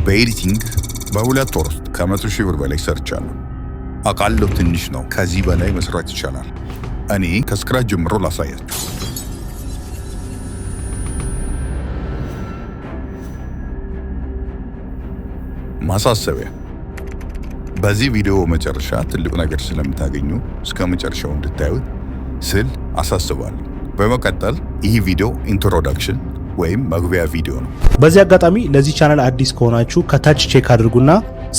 በኤዲቲንግ በሁለት ወር ውስጥ ከ100,000 ብር በላይ ሰርቻለሁ። አውቃለሁ ትንሽ ነው፣ ከዚህ በላይ መስራት ይቻላል። እኔ ከስክራች ጀምሮ ላሳያችሁ። ማሳሰቢያ፣ በዚህ ቪዲዮ መጨረሻ ትልቅ ነገር ስለምታገኙ እስከ መጨረሻው እንድታዩት ስል አሳስባለሁ። በመቀጠል ይህ ቪዲዮ ኢንትሮዳክሽን ወይም መግቢያ ቪዲዮ ነው። በዚህ አጋጣሚ ለዚህ ቻናል አዲስ ከሆናችሁ ከታች ቼክ አድርጉና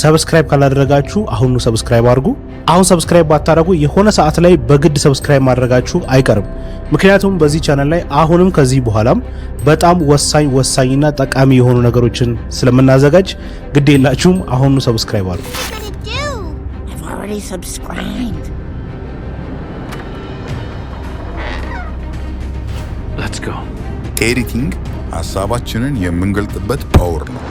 ሰብስክራይብ ካላደረጋችሁ አሁኑ ሰብስክራይብ አድርጉ። አሁን ሰብስክራይብ ባታደርጉ የሆነ ሰዓት ላይ በግድ ሰብስክራይብ ማድረጋችሁ አይቀርም። ምክንያቱም በዚህ ቻናል ላይ አሁንም ከዚህ በኋላም በጣም ወሳኝና ጠቃሚ የሆኑ ነገሮችን ስለምናዘጋጅ ግድ የላችሁም አሁኑ ሰብስክራይብ አድርጉ። Let's go. ኤዲቲንግ ሐሳባችንን የምንገልጥበት ፓወር ነው።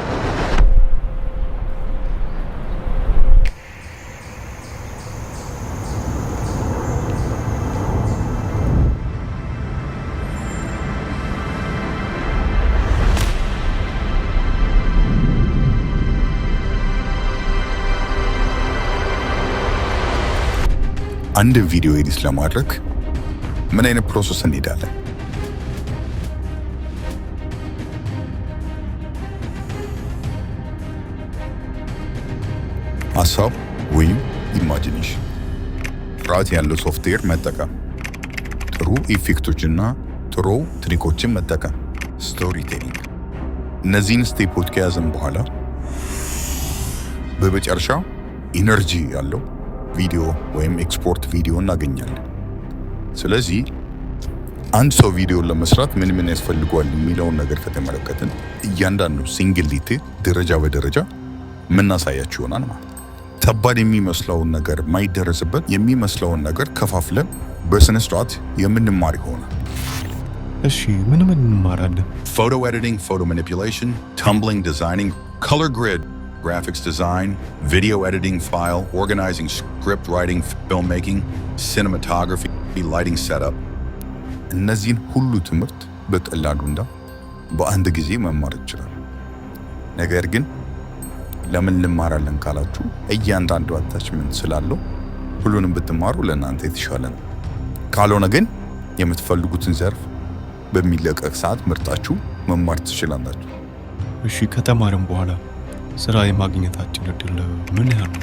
አንድ ቪዲዮ ኤዲት ለማድረግ ምን አይነት ፕሮሰስ እንሄዳለን? ሐሳብ ወይም ኢማጂኔሽን፣ ጥራት ያለው ሶፍትዌር መጠቀም፣ ጥሩ ኢፌክቶችና ጥሩ ትሪኮችን መጠቀም፣ ስቶሪ ቴሊንግ። እነዚህን ስቴፖች ከያዘን በኋላ በመጨረሻ ኢነርጂ ያለው ቪዲዮ ወይም ኤክስፖርት ቪዲዮ እናገኛለን። ስለዚህ አንድ ሰው ቪዲዮ ለመስራት ምን ያስፈልገዋል የሚለውን ነገር ከተመለከትን እያንዳንዱ ሲንግል ዲቴል ደረጃ በደረጃ ምናሳያችሁ ይሆናል ማለት ነው። ከባድ የሚመስለውን ነገር ማይደረስበት የሚመስለውን ነገር ከፋፍለን በስነ ስርዓት የምንማር ይሆናል። እሺ ምን እንማራለን? ፎቶ ኤዲቲንግ፣ ፎቶ ማኒፑሌሽን፣ ተምብሊንግ፣ ዲዛይኒንግ፣ ኮለር ግሪድ፣ graphics design, video editing, file organizing, script writing, filmmaking, cinematography, lighting setup. እነዚህን ሁሉ ትምህርት በቀላሉና በአንድ ጊዜ መማር ይችላል። ነገር ግን ለምን እንማራለን ካላችሁ እያንዳንዱ አታችመንት ስላለው ሁሉንም ብትማሩ ለእናንተ የተሻለ ነው። ካልሆነ ግን የምትፈልጉትን ዘርፍ በሚለቀቅ ሰዓት ምርጣችሁ መማር ትችላላችሁ። እሺ ከተማረም በኋላ ስራ የማግኘታችን እድል ምን ያህል ነው?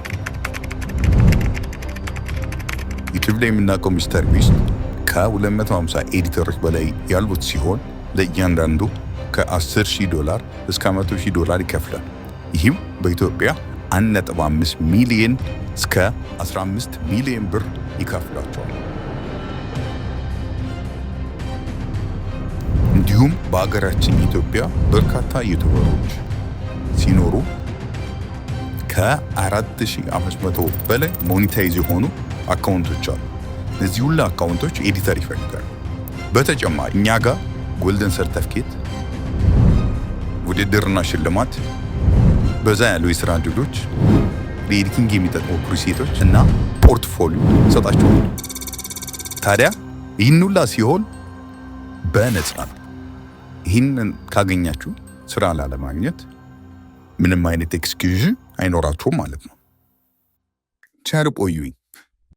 ዩቲዩብ ላይ የምናውቀው ሚስተር ቢስት ከ250 ኤዲተሮች በላይ ያሉት ሲሆን ለእያንዳንዱ ከ$10,000 እስከ $100,000 ይከፍላል። ይህም በኢትዮጵያ 1.5 ሚሊዮን እስከ 15 ሚሊዮን ብር ይከፍላቸዋል። እንዲሁም በአገራችን ኢትዮጵያ በርካታ ዩቲዩበሮች ሲኖሩ ከ4,500 በላይ ሞኔታይዝ የሆኑ አካውንቶች አሉ። እነዚህ ሁሉ አካውንቶች ኤዲተር ይፈልጋሉ። በተጨማሪ እኛ ጋር ጎልደን ሰርተፊኬት፣ ውድድርና ሽልማት፣ በዛ ያሉ የስራ ዕድሎች፣ ለኤዲቲንግ የሚጠቅሙ ፕሪሴቶች እና ፖርትፎሊዮ ሰጣችኋል። ታዲያ ይህን ሁላ ሲሆን በነፃ ነው። ይህንን ካገኛችሁ ስራ ላለማግኘት ምንም አይነት ኤክስኪውዝ አይኖራችሁም ማለት ነው። ቸር ቆዩኝ።